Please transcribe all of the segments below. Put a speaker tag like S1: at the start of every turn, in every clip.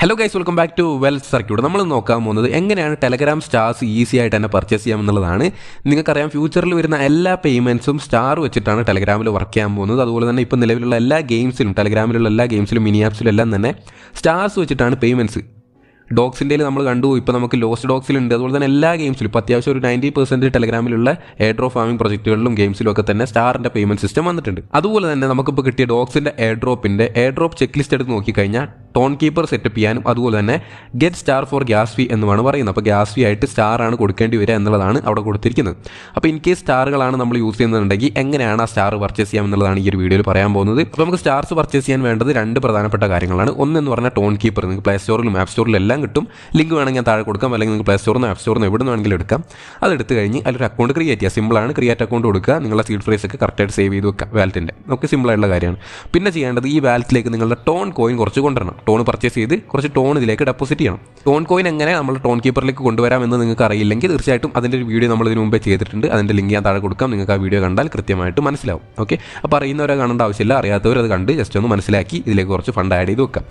S1: Hello guys, welcome back to wealth circuit. നമ്മൾ നോക്കാൻ പോകുന്നത് എങ്ങനെയാണ് ടെലഗ്രാം സ്റ്റാർസ് ഈസി ആയിട്ട് തന്നെ പർച്ചേസ് ചെയ്യാമെന്നുള്ളതാണ്. നിങ്ങൾക്കറിയാം, ഫ്യൂച്ചറിൽ വരുന്ന എല്ലാ പേയ്മെൻറ്റ്സും സ്റ്റാർ വെച്ചിട്ടാണ് ടെലഗ്രാമിൽ വർക്ക് ചെയ്യാൻ പോകുന്നത്. അതുപോലെ തന്നെ ഇപ്പോൾ നിലവിലുള്ള എല്ലാ ഗെയിംസിലും, ടെലഗ്രാമിലുള്ള എല്ലാ ഗെയിംസിലും, മിനി ആപ്സിലും എല്ലാം തന്നെ സ്റ്റാർസ് വെച്ചിട്ടാണ് പേയ്മെൻറ്റ്സ്. ഡോഗ്സിൻ്റെ നമ്മൾ കണ്ടു, ഇപ്പോൾ നമുക്ക് ലോസ്റ്റ് ഡോഗ്സിലുണ്ട്. അതുപോലെ തന്നെ എല്ലാ ഗെയിംസിലും ഇപ്പോൾ അത്യാവശ്യം ഒരു 90% ടെലഗ്രാമിലുള്ള എയർ ഡ്രോപ്പ് ഫാമിംഗ് പ്രൊജക്റ്റുകളിലും ഗെയിംസിലും ഒക്കെ തന്നെ സ്റ്റാറിൻ്റെ പേയ്മെൻറ്റ് സിസ്റ്റം വന്നിട്ടുണ്ട്. അതുപോലെ തന്നെ നമുക്കിപ്പോൾ കിട്ടിയ ഡോഗ്സിൻ്റെ എയർ ഡ്രോപ്പ് ചെക്ക് ലിസ്റ്റ് എടുത്ത് നോക്കിക്കഴിഞ്ഞാൽ ടോൺ കീപ്പർ സെറ്റപ്പ് ചെയ്യാനും അതുപോലെ തന്നെ ഗെറ്റ് സ്റ്റാർ ഫോർ ഗ്യാസ് ഫീ എന്നുമാണ് പറയുന്നത്. അപ്പോൾ ഗ്യാസ് ഫീ ആയിട്ട് സ്റ്റാറാണ് കൊടുക്കേണ്ടി വരിക എന്നുള്ളതാണ് അവിടെ കൊടുത്തിരിക്കുന്നത്. അപ്പോൾ ഇൻ കേസ് സ്റ്റാറുകളാണ് നമ്മൾ യൂസ് ചെയ്യുന്നുണ്ടെങ്കിൽ എങ്ങനെയാണ് ആ സ്റ്റാർ പർച്ചേസ് ചെയ്യാം എന്നുള്ളതാണ് ഈ ഒരു വീഡിയോയിൽ പറയാൻ പോകുന്നത്. അപ്പോൾ നമുക്ക് സ്റ്റാർസ് പർച്ചേസ് ചെയ്യാൻ വേണ്ടത് രണ്ട് പ്രധാനപ്പെട്ട കാര്യങ്ങളാണ്. ഒന്നെന്ന് പറഞ്ഞാൽ ടോൺ കീപ്പർ. നിങ്ങൾക്ക് പ്ലേ സ്റ്റോറിലും ആപ്പ് സ്റ്റോറിലും എല്ലാം കിട്ടും. ലിങ്ക് വേണമെങ്കിൽ ഞാൻ താഴെ കൊടുക്കാം, അല്ലെങ്കിൽ നിങ്ങൾക്ക് പ്ലേ സ്റ്റോറിൽ നിന്ന് ആപ്പ് സ്റ്റോറിൽ നിന്ന് എവിടെ വേണമെങ്കിലും എടുക്കാം. അതെടുത്ത് കഴിഞ്ഞ് അതിലൊരു അക്കൗണ്ട് ക്രിയേറ്റ് ചെയ്യുക. സിമ്പിളാണ്. ക്രിയേറ്റ് അക്കൗണ്ട് കൊടുക്കുക. നിങ്ങളുടെ സീഡ് ഫ്രേസ് ഒക്കെ കറക്റ്റായിട്ട് സേവ് ചെയ്ത് വെക്കുക വാലറ്റിൻ്റെ. ഒക്കെ സിമ്പിളായിട്ടുള്ള കാര്യമാണ്. പിന്നെ ചെയ്യേണ്ടത് ഈ വാലറ്റിലേക്ക് നിങ്ങളുടെ ടോൺ കോയിൻ കുറച്ച് കൊണ്ടുവരണം. ടോൺ പർച്ചേസ് ചെയ്ത് കുറച്ച് ടോൺ ഇതിലേക്ക് ഡെപ്പോസിറ്റ് ചെയ്യണം. ടോൺ കോയിൻ എങ്ങനെ നമ്മൾ ടോൺ കീപ്പറിലേക്ക് കൊണ്ടുവരാം എന്ന് നിങ്ങൾക്ക് അറിയില്ലെങ്കിൽ തീർച്ചയായിട്ടും അതിൻ്റെ ഒരു വീഡിയോ നമ്മൾ ഇതിനു മുമ്പേ ചെയ്തിട്ടുണ്ട്. അതിൻ്റെ ലിങ്ക് ഞാൻ താഴെ കൊടുക്കാം. നിങ്ങൾക്ക് ആ വീഡിയോ കണ്ടാൽ കൃത്യമായിട്ട് മനസ്സിലാവും. ഓക്കെ, അപ്പോൾ അറിയുന്നവരെ കാണേണ്ട ആവശ്യമില്ല. അറിയാത്തവർ അത് കണ്ട് ജസ്റ്റ് ഒന്ന് മനസ്സിലാക്കി ഇതിലേക്ക് കുറച്ച് ഫണ്ട് ആഡ് ചെയ്ത് വെക്കാം.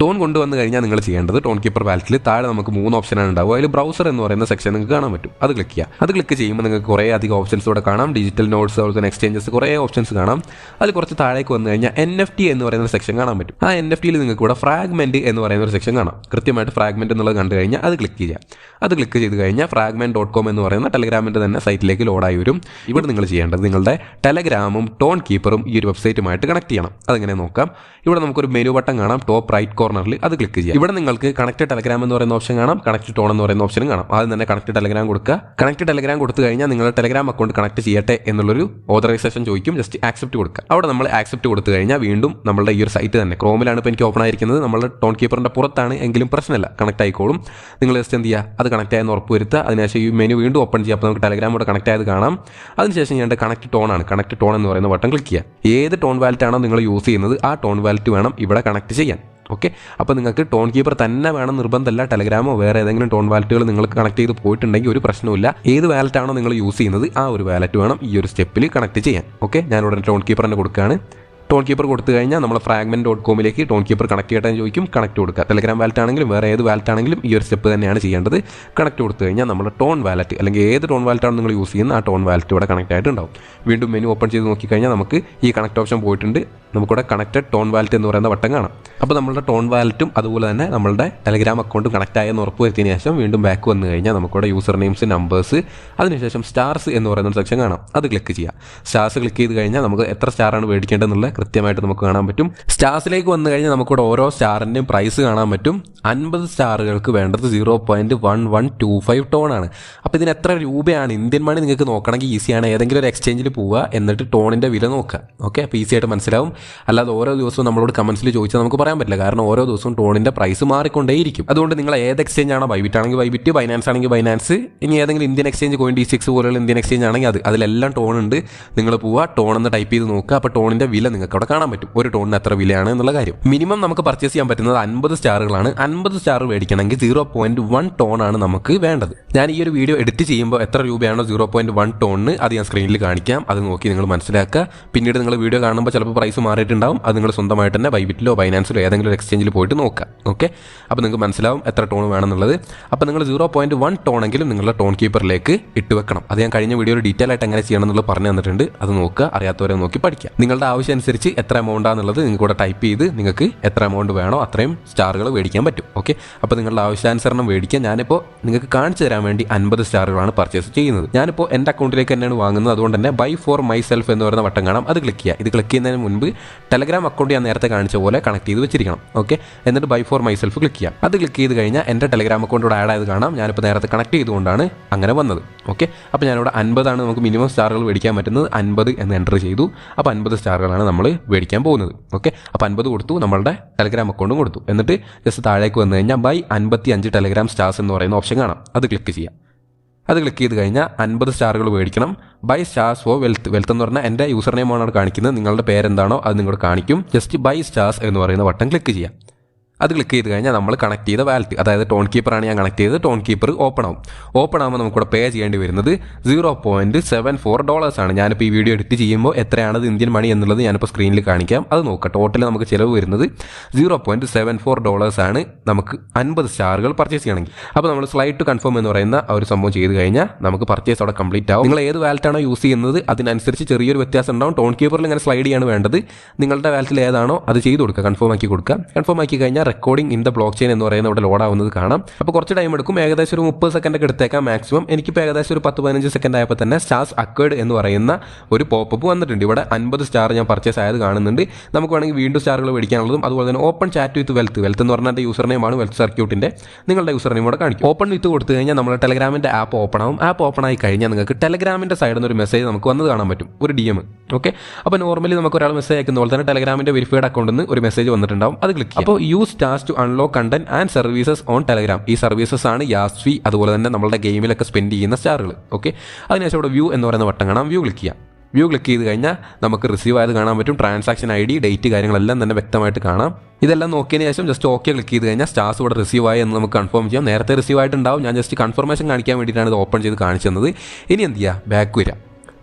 S1: ടോൺ കൊണ്ടുവന്ന് കഴിഞ്ഞാൽ നിങ്ങൾ ചെയ്യേണ്ടത് ടോൺ കീപ്പർ വാലറ്റിൽ താഴെ നമുക്ക് 3 ഓപ്ഷനാണ് ഉണ്ടാവുക. അതിൽ ബ്രൗസർ എന്ന് പറയുന്ന സെക്ഷൻ നിങ്ങൾക്ക് കാണാൻ പറ്റും. അത് ക്ലിക്ക് ചെയ്യുക. അത് ക്ലിക്ക് ചെയ്യുമ്പോൾ നിങ്ങൾക്ക് കുറേ അധികം ഓപ്ഷൻസ് ഇവിടെ കാണാം. ഡിജിറ്റൽ നോട്ട്സ്, അതുപോലെ തന്നെ എക്സ്ചേഞ്ചസ്, കുറേ ഓപ്ഷൻസ് കാണാം. അതിൽ കുറച്ച് താഴേക്ക് വന്നു കഴിഞ്ഞാൽ NFT എന്ന് പറയുന്ന സെക്ഷൻ കാണാൻ പറ്റും. ആ NFTയിൽ നിങ്ങൾക്ക് ഇവിടെ ഫ്രാഗ്മെൻറ്റ് എന്ന് പറയുന്ന ഒരു സെക്ഷൻ കാണാം. കൃത്യമായിട്ട് ഫ്രാഗ്മെൻറ്റ് എന്നുള്ളത് കണ്ടു കഴിഞ്ഞാൽ അത് ക്ലിക്ക് ചെയ്യുക. അത് ക്ലിക്ക് ചെയ്ത് കഴിഞ്ഞാൽ fragment.com എന്ന് പറയുന്ന ടെലഗ്രാമിൻ്റെ തന്നെ സൈറ്റിലേക്ക് ലോഡായി വരും. ഇവിടെ നിങ്ങൾ ചെയ്യേണ്ടത് നിങ്ങളുടെ ടെലഗ്രാമും ടോൺ കീപ്പറും ഈ ഒരു വെബ്സൈറ്റുമായിട്ട് കണക്ട് ചെയ്യണം. അതെങ്ങനെ നോക്കാം. ഇവിടെ നമുക്കൊരു മെനു ബട്ടൺ കാണാം ടോപ്പ് റൈറ്റ് കോർണറിൽ. അത് ക്ലിക്ക് ചെയ്യുക. ഇവിടെ നിങ്ങൾക്ക് കണക്ട് ടെലഗ്രാം എന്ന് പറയുന്ന ഓപ്ഷൻ കാണാം, കണക്ട് ടോൺ എന്ന് പറയുന്ന ഓപ്ഷനും കാണാം. ആദ്യം തന്നെ കണക്ട് ടെലഗ്രാം കൊടുക്കുക. കണക്ട് ടെലഗ്രാം കൊടുത്തു കഴിഞ്ഞാൽ നിങ്ങളുടെ ടെലഗ്രാം അക്കൗണ്ട് കണക്ട് ചെയ്യട്ടെ എന്നുള്ളൊരു ഓതറൈസേഷൻ ചോദിക്കും. ജസ്റ്റ് ആക്സെപ്റ്റ് കൊടുക്കുക. അവിടെ നമ്മൾ ആക്സെപ്റ്റ് കൊടുത്തു കഴിഞ്ഞാൽ വീണ്ടും നമ്മുടെ ഈ ഒരു സൈറ്റ് തന്നെ ക്രോമിലാണ് ഇപ്പോൾ എനിക്ക് ഓപ്പൺ ആയിരിക്കുന്നത്. നമ്മുടെ ടോൺ കീപ്പറിൻ്റെ പുറത്താണ് എങ്കിലും പ്രശ്നമില്ല, കണക്ട് ആയിക്കോളും. നിങ്ങൾ ജസ്റ്റ് എന്ത് ചെയ്യുക, അത് കണക്ട് ആയെന്ന് ഉറപ്പ് വരുത്തുക. അതിനുശേഷം ഈ മെനു വീണ്ടും ഓപ്പൺ ചെയ്യുക. അപ്പോൾ നമുക്ക് ടെലഗ്രാം കൂടെ കണക്ട് ആയത് കാണാം. അതിനുശേഷം ചെയ്യേണ്ട കണക്ട് ടോൺ ആണ്. കണക്ട് ടോൺ എന്ന് പറയുന്ന ബട്ടൺ ക്ലിക്ക് ചെയ്യുക. ഏത് ടോൺ വാലറ്റ് ആണോ നിങ്ങൾ യൂസ് ചെയ്യുന്നത് ആ ടോൺ വാലറ്റ് വേണം ഇവിടെ കണക്ട് ചെയ്യാൻ. ഓക്കെ, അപ്പോൾ നിങ്ങൾക്ക് ടോൺ കീപ്പർ തന്നെ വേണം നിർബന്ധമല്ല. ടെലഗ്രാമോ വേറെ ഏതെങ്കിലും ടോൺ വാലറ്റുകൾ നിങ്ങൾക്ക് കണക്ട് ചെയ്ത് പോയിട്ടുണ്ടെങ്കിൽ ഒരു പ്രശ്നമില്ല. ഏത് വാലറ്റാണോ നിങ്ങൾ യൂസ് ചെയ്യുന്നത് ആ ഒരു വാലറ്റ് വേണം ഈ ഒരു സ്റ്റെപ്പിൽ കണക്ട് ചെയ്യാൻ. ഓക്കെ, ഞാനിവിടെ ടോൺ കീപ്പർ തന്നെ കൊടുക്കുകയാണ്. ടോൺ കീപ്പർ കൊടുത്തു കഴിഞ്ഞാൽ നമ്മൾ fragment.com ടോൺ കീപ്പർ കണക്ട് ചെയ്യട്ടെ ചോദിക്കും. കണക്ട് കൊടുക്കുക. ടെലഗ്രാം വാലറ്റ് ആണെങ്കിലും വേറെ ഏത് വാലറ്റ് ആണെങ്കിലും ഈ ഒരു സ്റ്റെപ്പ് തന്നെയാണ് ചെയ്യേണ്ടത്. കണക്ട് കൊടുത്തു കഴിഞ്ഞാൽ നമ്മുടെ ടോൺ വാലറ്റ് അല്ലെങ്കിൽ ഏത് ടോൺ വാലറ്റാണ് നിങ്ങൾ യൂസ് ചെയ്യുന്നത് ആ ടോൺ വാലറ്റ് ഇവിടെ കണക്ട് ആയിട്ടുണ്ടാവും. വീണ്ടും മെനു ഓപ്പൺ ചെയ്ത് നോക്കിക്കഴിഞ്ഞാൽ നമുക്ക് ഈ കണക്ട് ഓപ്ഷൻ പോയിട്ടുണ്ട്. നമുക്കിവിടെ കണക്റ്റഡ് ടോൺ വാലറ്റ് എന്ന് പറയുന്ന ബട്ടൺ കാണാം. അപ്പോൾ നമ്മളുടെ ടോൺ വാലറ്റും അതുപോലെ തന്നെ നമ്മളുടെ ടെലഗ്രാം അക്കൗണ്ടും കണക്ട് ആയെന്ന് ഉറപ്പ് വരുത്തിയതിന് ശേഷം വീണ്ടും ബാക്ക് വന്നു കഴിഞ്ഞാൽ നമുക്കിവിടെ യൂസർ നെയിംസ്, നമ്പേഴ്സ്, അതിനുശേഷം സ്റ്റാർസ് എന്ന് പറയുന്ന ഒരു സെക്ഷൻ കാണാം. അത് ക്ലിക്ക് ചെയ്യുക. സ്റ്റാർസ് ക്ലിക്ക് ചെയ്ത് കഴിഞ്ഞാൽ നമുക്ക് എത്ര സ്റ്റാറാണ് മേടിക്കേണ്ടതെന്നുള്ള കൃത്യമായിട്ട് നമുക്ക് കാണാൻ പറ്റും. സ്റ്റാർസിലേക്ക് വന്നു കഴിഞ്ഞാൽ നമുക്കിവിടെ ഓരോ സ്റ്റാറിൻ്റെയും പ്രൈസ് കാണാൻ പറ്റും. 50 സ്റ്റാറുകൾക്ക് വേണ്ടത് 0.1125 ടോൺ ആണ്. അപ്പോൾ ഇതിന് എത്ര രൂപയാണ് ഇന്ത്യൻ മണി നിങ്ങൾക്ക് നോക്കണമെങ്കിൽ ഈസിയാണ്. ഏതെങ്കിലും ഒരു എക്സ്ചേഞ്ചിൽ പോവുക, എന്നിട്ട് ടോണിൻ്റെ വില നോക്കുക. ഓക്കെ, അപ്പോൾ ഈസി ആയിട്ട് മനസ്സിലാവും. അല്ലാതെ ഓരോ ദിവസവും നമ്മളോട് കമൻസിൽ ചോദിച്ചാൽ നമുക്ക് പറയാൻ പറ്റില്ല. കാരണം ഓരോ ദിവസവും ടോണിൻ്റെ പ്രൈസ് മാറിക്കൊണ്ടേയിരിക്കും. അതുകൊണ്ട് നിങ്ങൾ ഏത് എക്സ്ചേഞ്ച് ആണോ, ബൈബിറ്റ് ആണെങ്കിൽ ബൈബിറ്റ്, ബൈനാൻസ് ആണെങ്കിൽ ബൈനാൻസ്, ഇനി ഏതെങ്കിലും ഇന്ത്യൻ എക്സ്ചേഞ്ച് CoinD6 പോലുള്ള ഇന്ത്യൻ എക്സ്ചേഞ്ച് ആണെങ്കിൽ അതിലെല്ലാം ടോൺ ഉണ്ട്. നിങ്ങൾ പോവുക, ടോൺ എന്ന് ടൈപ്പ് ചെയ്ത് നോക്കുക. അപ്പോൾ ടോണിൻ്റെ വില നിങ്ങൾക്ക് അവിടെ കാണാൻ പറ്റും. ഒരു ടോണിന് എത്ര വിലയാണ് എന്നുള്ള കാര്യം. മിനിമം നമുക്ക് പർച്ചേസ് ചെയ്യാൻ പറ്റുന്നത് 50 സ്റ്റാറുകളാണ്. 50 സ്റ്റാർ മേടിക്കണമെങ്കിൽ 0.1 ടോൺ ആണ് നമുക്ക് വേണ്ടത്. ഞാൻ ഈ ഒരു വീഡിയോ എഡിറ്റ് ചെയ്യുമ്പോൾ എത്ര രൂപയാണോ 0.1 ടോണിന് അത് ഞാൻ സ്ക്രീനിൽ കാണിക്കാം. അത് നോക്കി നിങ്ങൾ മനസ്സിലാക്കുക. പിന്നീട് നിങ്ങൾ വീഡിയോ കാണുമ്പോൾ ചിലപ്പോൾ പ്രൈസ് മാറിയിട്ടുണ്ടാവും. അത് നിങ്ങൾ സ്വന്തമായിട്ട് തന്നെ ബൈബിറ്റിലോ ബൈനാൻസിലോ ഏതെങ്കിലും ഒരു എക്സ്ചേഞ്ചിൽ പോയിട്ട് നോക്കുക. ഓക്കെ, അപ്പോൾ നിങ്ങൾക്ക് മനസ്സിലാവും എത്ര ടോൺ വേണമെന്നുള്ളത്. അപ്പോൾ നിങ്ങൾ 0.1 ടോണെങ്കിലും നിങ്ങളുടെ ടോൺ കീപ്പറിലേക്ക് ഇട്ട് വെക്കണം. അത് ഞാൻ കഴിഞ്ഞ വീഡിയോയിൽ ഡീറ്റെയിൽ ആയിട്ട് എങ്ങനെ ചെയ്യണം എന്നുള്ളത് പറഞ്ഞു തന്നിട്ടുണ്ട്. അത് നോക്കുക, അറിയാത്തവരെ നോക്കി പഠിക്കുക. നിങ്ങളുടെ ആവശ്യം അനുസരിച്ച് എത്ര എമൗണ്ട് ആണെന്നുള്ളത് നിങ്ങൾക്ക് ഇവിടെ ടൈപ്പ് ചെയ്ത് നിങ്ങൾക്ക് എത്ര എമൗണ്ട് വേണോ അത്രയും സ്റ്റാറുകൾ മേടിക്കാൻ പറ്റും. ഓക്കെ, അപ്പോൾ നിങ്ങളുടെ ആവശ്യാനുസരണം മേടിക്കാൻ ഞാനിപ്പോൾ നിങ്ങൾക്ക് കാണിച്ചു തരാൻ വേണ്ടി 50 സ്റ്റാറുകളാണ് പർച്ചേസ് ചെയ്യുന്നത്. ഞാനിപ്പോൾ എൻ്റെ അക്കൗണ്ടിലേക്ക് തന്നെയാണ് വാങ്ങുന്നത്. അതുകൊണ്ട് തന്നെ ബൈ ഫോർ മൈ സെൽഫ് എന്ന് പറയുന്ന ബട്ടൺ കാണാം. അത് ക്ലിക്ക് ചെയ്യുക. ഇത് ക്ലിക്ക് ചെയ്യുന്നതിന് മുൻപ് ടെലഗ്രാം അക്കൗണ്ട് ഞാൻ നേരത്തെ കാണിച്ച പോലെ കണക്ട് ചെയ്ത് വെച്ചിരിക്കണം. ഓക്കെ, എന്നിട്ട് buy for myself click ചെയ്യാം. അത് ക്ലിക്ക് ചെയ്ത് കഴിഞ്ഞാൽ എൻ്റെ ടെലഗ്രാം അക്കൗണ്ടോട് ആഡ് ആയത് കാണാം. ഞാനിപ്പോൾ നേരത്തെ കണക്ട് ചെയ്തുകൊണ്ടാണ് അങ്ങനെ വന്നത്. ഓക്കെ, അപ്പോൾ ഞാനിവിടെ 50 ആണ് നമുക്ക് മിനിമം സ്റ്റാറുകൾ മേടിക്കാൻ പറ്റുന്നത്. 50 എന്ന് എൻ്റർ ചെയ്തു. അപ്പോൾ 50 സ്റ്റാറുകളാണ് നമ്മൾ മേടിക്കാൻ പോകുന്നത്. ഓക്കെ, അപ്പോൾ 50 കൊടുത്തു, നമ്മളുടെ ടെലഗ്രാം അക്കൗണ്ടും കൊടുത്തു. എന്നിട്ട് ജസ്റ്റ് താഴേക്ക് വന്നു കഴിഞ്ഞാൽ ബൈ 55 ടെലഗ്രാം സ്റ്റാർസ് എന്ന് പറയുന്ന ഓപ്ഷൻ കാണാം. അത് ക്ലിക്ക് ചെയ്യാം. അത് ക്ലിക്ക് ചെയ്ത് കഴിഞ്ഞാൽ 50 സ്റ്റാറുകൾ മേടിക്കണം. ബൈ സ്റ്റാർസ് ഫോർ വെൽത്ത് എന്ന് പറഞ്ഞാൽ എൻ്റെ യൂസർ നെയിമാണ് കാണിക്കുന്നത്. നിങ്ങളുടെ പേരെന്താണോ അത് നിങ്ങളോട് കാണിക്കും. ജസ്റ്റ് ബൈ സ്റ്റാർസ് എന്ന് പറയുന്ന ബട്ടൺ ക്ലിക്ക് ചെയ്യാം. അത് ക്ലിക്ക് ചെയ്ത് കഴിഞ്ഞാൽ നമ്മൾ കണക്ട് ചെയ്ത വാലറ്റ്, അതായത് ടോൺ കീപ്പറാണ് ഞാൻ കണക്ട് ചെയ്തത്, ടോൺ കീപ്പർ ഓപ്പൺ ആവും. ഓപ്പൺ ആകുമ്പോൾ നമുക്കിവിടെ പേ ചെയ്യേണ്ടി വരുന്നത് $0.74 ആണ്. ഞാനിപ്പോൾ ഈ വീഡിയോ എഡിറ്റ് ചെയ്യുമ്പോൾ എത്രയാണത് ഇന്ത്യൻ മണി എന്നുള്ളത് ഞാനിപ്പോൾ സ്ക്രീനിൽ കാണിക്കാം. അത് നോക്കാം. ടോട്ടൽ നമുക്ക് ചിലവ് വരുന്നത് $0.74 ആണ് നമുക്ക് 50 സ്റ്റാറുകൾ പർച്ചേസ് ചെയ്യണമെങ്കിൽ. അപ്പോൾ നമ്മൾ സ്ലൈഡ് ടു കൺഫേം എന്ന് പറയുന്ന ഒരു സംഭവം ചെയ്ത് കഴിഞ്ഞാൽ നമുക്ക് പർച്ചേസ് അവിടെ കംപ്ലീറ്റ് ആവും. നിങ്ങൾ ഏത് വാലറ്റാണോ യൂസ് ചെയ്യുന്നത് അതിനനുസരിച്ച് ചെറിയൊരു വ്യത്യാസം ഉണ്ടാവും. ടോൺ കീപ്പറിൽ ഇങ്ങനെ സ്ലൈഡ് ചെയ്യാണ് വേണ്ടത്. നിങ്ങളുടെ വാലറ്റിൽ ഏതാണോ അത് ചെയ്ത് കൊടുക്കുക, കൺഫേം ആക്കി കൊടുക്കുക. കൺഫേം ആക്കി കഴിഞ്ഞാൽ recording in the block chain എന്ന് പറയുന്നത് ഇവിടെ ലോഡ് ആവുന്നത് കാണാം. അപ്പോൾ കുറച്ച് ടൈം എടുക്കും, ഏകദേശം ഒരു 30 സെക്കൻഡ് ഒക്കെ എടുത്തേക്കാം മാക്സിമം. എനിക്കിപ്പോൾ ഏകദേശം ഒരു 10-15 സെക്കൻഡ് ആയപ്പോൾ തന്നെ സ്റ്റാർസ് അക്വേർഡ് എന്ന് പറയുന്ന ഒരു പോപ്പപ്പ് വന്നിട്ടുണ്ട്. ഇവിടെ 50 സ്റ്റാർ ഞാൻ പർച്ചേസ് ആയത് കാണുന്നുണ്ട്. നമുക്ക് വേണമെങ്കിൽ വീണ്ടും സ്റ്റാറുകൾ മേടിക്കാനുള്ളതും അതുപോലെ തന്നെ ഓപ്പൺ ചാറ്റ് വിത്ത് വെൽത്ത് എന്ന് പറഞ്ഞാൽ എൻ്റെ യൂസർ നെയിമാണ് വെൽത്ത് സർക്യൂട്ടിൻ്റെ. നിങ്ങളുടെ യൂസർ നെയിം കൂടെ കാണിക്കും. ഓപ്പൺ വിത്ത് കൊടുത്തു കഴിഞ്ഞാൽ നമ്മൾ ടെലഗ്രാമിൻ്റെ ആപ്പ് ഓപ്പൺ ആവും. ആപ്പ് ഓപ്പൺ ആയി കഴിഞ്ഞാൽ നിങ്ങൾക്ക് ടെലഗ്രാമിൻ്റെ സൈഡിൽ നിന്ന് ഒരു മെസ്സേജ് നമുക്ക് വന്നത് കാണാൻ പറ്റും, ഒരു DM. ഓക്കെ, അപ്പോൾ നോർമലി നമുക്ക് ഒരാൾ മെസ്സേജ് അയക്കുന്ന പോലെ തന്നെ ടെലഗ്രാമിൻ്റെ വെരിഫൈഡ് അക്കൗണ്ടിൽ നിന്ന് ഒരു മെസ്സേജ് വന്നിട്ടുണ്ടാവും. അത് ക്ലിക്ക് ചെയ്യും. അപ്പോൾ use stars to unlock content and services on Telegram. ഈ സർവീസസ് ആണ് യാസ്വി, അതുപോലെ തന്നെ നമ്മളുടെ ഗെയിമിലൊക്കെ സ്പെൻഡ് ചെയ്യുന്ന സ്റ്റാറുകൾ. ഓക്കെ, അതിനുശേഷം ഇവിടെ വ്യൂ എന്ന് പറയുന്ന ബട്ടൺ കാണാം. വ്യൂ ക്ലിക്ക് ചെയ്യാം. വ്യൂ ക്ലിക്ക് ചെയ്ത് കഴിഞ്ഞാൽ നമുക്ക് റിസീവ് ആയത് കാണാൻ പറ്റും. ട്രാൻസാക്ഷൻ ID, ഡേറ്റ്, കാര്യങ്ങളെല്ലാം തന്നെ വ്യക്തമായിട്ട് കാണാം. ഇതെല്ലാം നോക്കിയതിന് ശേഷം ജസ്റ്റ് ഓക്കെ ക്ലിക്ക് ചെയ്ത് കഴിഞ്ഞാൽ സ്റ്റാർസ് ഇവിടെ റിസീവ് ആയി എന്ന് നമുക്ക് കൺഫേം ചെയ്യാം. നേരത്തെ റിസീവ് ആയിട്ടുണ്ടാവും. ഞാൻ ജസ്റ്റ് കൺഫർമേഷൻ കാണിക്കാൻ വേണ്ടിയിട്ടാണ് ഇത് ഓപ്പൺ ചെയ്ത് കാണിച്ചു തന്നത്. ഇനി എന്ത് ചെയ്യുക, ബാക്ക് വരിക.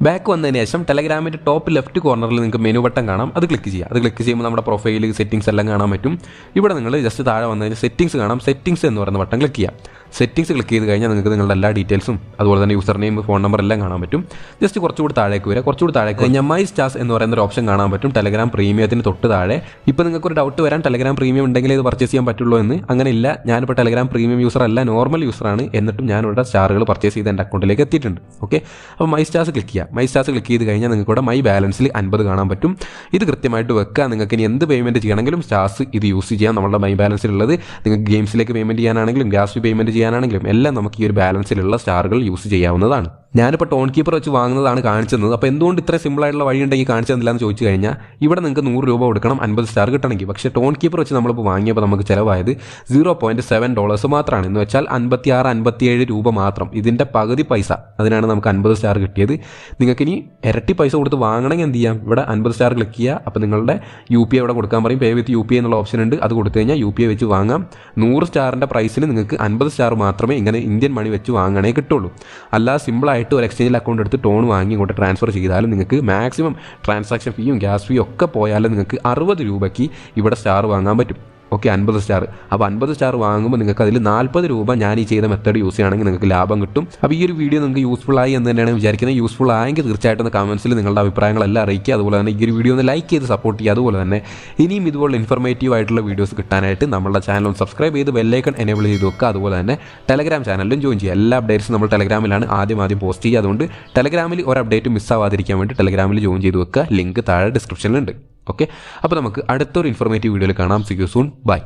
S1: ബാക്ക് വന്നതിന് ശേഷം ടെലഗ്രാമിൻ്റെ ടോപ്പ് ലെഫ്റ്റ് കോർണറിൽ നിങ്ങൾക്ക് മെനു ബട്ടൺ കാണാം. അത് ക്ലിക്ക് ചെയ്യുക. അത് ക്ലിക്ക് ചെയ്യുമ്പോൾ നമ്മുടെ പ്രൊഫൈൽ, സെറ്റിംഗ്സ് എല്ലാം കാണാൻ പറ്റും. ഇവിടെ നിങ്ങൾ ജസ്റ്റ് താഴെ വന്നതിന് സെറ്റിംഗ്സ് കാണാം. സെറ്റിംഗ്സ് എന്ന് പറയുന്ന ബട്ടൺ ക്ലിക്ക് ചെയ്യാം. സെറ്റിംഗ്സ് ക്ലിക്ക് ചെയ്ത് കഴിഞ്ഞാൽ നിങ്ങൾക്ക് നിങ്ങളുടെ എല്ലാ ഡീറ്റെയിൽസും അതുപോലെ തന്നെ യൂസർ നെയിം, ഫോൺ നമ്പർ എല്ലാം കാണാൻ പറ്റും. ജസ്റ്റ് കുറച്ചുകൂടി താഴേക്ക് വരിക. കുറച്ചുകൂടി താഴേക്ക് കഴിഞ്ഞാൽ മൈ സ്റ്റാർസ് എന്ന് പറയുന്ന ഒരു ഓപ്ഷൻ കാണാൻ പറ്റും ടെലഗ്രാം പ്രീമിയത്തിന് തൊട്ട് താഴെ. ഇപ്പോൾ നിങ്ങൾക്ക് ഒരു ഡൗട്ട് വരാൻ ടെലഗ്രാം പ്രീമിയം ഉണ്ടെങ്കിൽ ഇത് പർച്ചേസ് ചെയ്യാൻ പറ്റുള്ളൂ എന്ന്. അങ്ങനെ ഇല്ല, ഞാനിപ്പോൾ ടെലഗ്രാം പ്രീമിയം യൂസർ അല്ല, നോർമൽ യൂസറാണ്. എന്നിട്ടും ഞാനിവിടെ സ്റ്റാറുകൾ പർച്ചേസ് ചെയ്ത് എൻ്റെ അക്കൗണ്ടിലേക്ക് എത്തിയിട്ടുണ്ട്. ഓക്കെ, അപ്പോൾ മൈ സ്റ്റാർസ് ക്ലിക്ക് ചെയ്യുക. മൈ സ്റ്റാർസ് ക്ലിക്ക് ചെയ്ത് കഴിഞ്ഞാൽ നിങ്ങൾക്ക് ഇവിടെ മൈ ബാലൻസിൽ 50 കാണാൻ പറ്റും. ഇത് കൃത്യമായിട്ട് വെക്കുക. നിങ്ങൾക്ക് ഇനി എന്ത് പേയ്മെൻറ്റ് ചെയ്യണമെങ്കിലും സ്റ്റാർസ് ഇത് യൂസ് ചെയ്യാം. നമ്മുടെ മൈ ബാലൻസിലുള്ളത് നിങ്ങൾക്ക് ഗെയിംസിലേക്ക് പേയ്മെൻറ്റ് ചെയ്യാനാണെങ്കിലും ഗ്യാസ് പേയ്മെൻറ്റ് ചെയ്യാനാണെങ്കിലും എല്ലാം നമുക്ക് ഈ ഒരു ബാലൻസിലുള്ള സ്റ്റാറുകൾ യൂസ് ചെയ്യാവുന്നതാണ്. ഞാനിപ്പോൾ ടോൺ കീപ്പർ വെച്ച് വാങ്ങുന്നതാണ് കാണിച്ചത്. അപ്പോൾ എന്തുകൊണ്ട് ഇത്ര സിമ്പിളായിട്ടുള്ള വഴി ഉണ്ടെങ്കിൽ കാണിച്ചു തന്നില്ല എന്ന് ചോദിച്ചു കഴിഞ്ഞാൽ ഇവിടെ നിങ്ങൾക്ക് 100 രൂപ കൊടുക്കണം 50 സ്റ്റാർ കിട്ടണമെങ്കിൽ. പക്ഷേ ടോൺ കീപ്പർ വെച്ച് നമ്മളിപ്പോൾ വാങ്ങിയപ്പോൾ നമുക്ക് ചിലവായത് $0.7 മാത്രമാണ്. എന്ന് വെച്ചാൽ 56-57 രൂപ മാത്രം. ഇതിൻ്റെ പകുതി പൈസ അതിനാണ് നമുക്ക് 50 സ്റ്റാർ കിട്ടിയത്. നിങ്ങൾക്ക് ഇനി ഇരട്ടി പൈസ കൊടുത്ത് വാങ്ങണമെങ്കിൽ എന്ത് ചെയ്യാം, ഇവിടെ 50 സ്റ്റാർ ക്ലിക്ക് ചെയ്യുക. അപ്പോൾ നിങ്ങളുടെ UPI ഇവിടെ കൊടുക്കാൻ പറയും. പേ വിത്ത് UPI എന്നുള്ള ഓപ്ഷൻ ഉണ്ട്. അത് കൊടുത്തു കഴിഞ്ഞാൽ UPI വെച്ച് വാങ്ങാം. 100 സ്റ്റാറിൻ്റെ പ്രൈസിന് നിങ്ങൾക്ക് 50 സ്റ്റാർ മാത്രമേ ഇങ്ങനെ ഇന്ത്യൻ മണി വെച്ച് വാങ്ങണേ കിട്ടുള്ളൂ. അല്ലാതെ സിമ്പിളായിട്ട് ഒരു എക്സ്ചേഞ്ചിൽ അക്കൗണ്ട് എടുത്ത് ടോൺ വാങ്ങി ഇങ്ങോട്ട് ട്രാൻസ്ഫർ ചെയ്താലും നിങ്ങൾക്ക് മാക്സിമം ട്രാൻസാക്ഷൻ ഫീയും ഗ്യാസ് ഫീയും ഒക്കെ പോയാലും നിങ്ങൾക്ക് 60 രൂപയ്ക്ക് ഇവിടെ സ്റ്റാർ വാങ്ങാൻ പറ്റും. Okay, 50 star. അപ്പോൾ 50 സ്റ്റാർ വാങ്ങുമ്പോൾ നിങ്ങൾക്ക് അതിൽ 40 രൂപ ഞാൻ ഈ ചെയ്ത മെത്തേഡ് യൂസ് ചെയ്യുകയാണെങ്കിൽ നിങ്ങൾക്ക് ലാഭം കിട്ടും. അപ്പോൾ ഈ ഒരു വീഡിയോ നിങ്ങൾക്ക് യൂസ്ഫുൾ ആയി എന്ന് തന്നെയാണ് വിചാരിക്കുന്നത്. യൂസ്ഫുൾ ആയെങ്കിൽ തീർച്ചയായിട്ടും കമൻസിൽ നിങ്ങളുടെ അഭിപ്രായങ്ങളെല്ലാം അറിയിക്കുക. അതുപോലെ തന്നെ ഈ ഒരു വീഡിയോ ഒന്ന് ലൈക്ക് ചെയ്ത് സപ്പോർട്ട് ചെയ്യുക. അതുപോലെ തന്നെ ഇനിയും ഇതുപോലെ ഇൻഫർമേറ്റീവ് ആയിട്ടുള്ള വീഡിയോസ് കിട്ടാനായിട്ട് നമ്മുടെ ചാനൽ ഒന്ന് സബ്സ്ക്രൈബ് ചെയ്ത് ബെല്ലൈക്കൺ എനേബിൾ ചെയ്ത് വെക്കുക. അതുപോലെ തന്നെ ടെലഗ്രാം ചാനലിലും ജോയിൻ ചെയ്യുക. എല്ലാ അപ്ഡേറ്റ്സും നമ്മൾ ടെലഗ്രാമിലാണ് ആദ്യം പോസ്റ്റ് ചെയ്യുക. അതുകൊണ്ട് ടെലഗ്രാമിൽ ഒരു അപ്ഡേറ്റ് മിസ്സാവാതിരിക്കാൻ വേണ്ടി ടെലഗ്രാമിൽ ജോയിൻ ചെയ്ത് വെക്കുക. ലിങ്ക് താഴെ ഡിസ്ക്രിപ്ഷനിലുണ്ട്. ഓക്കെ, അപ്പോൾ നമുക്ക് അടുത്തൊരു ഇൻഫർമേറ്റീവ് വീഡിയോയിൽ കാണാം. See you soon. ബൈ.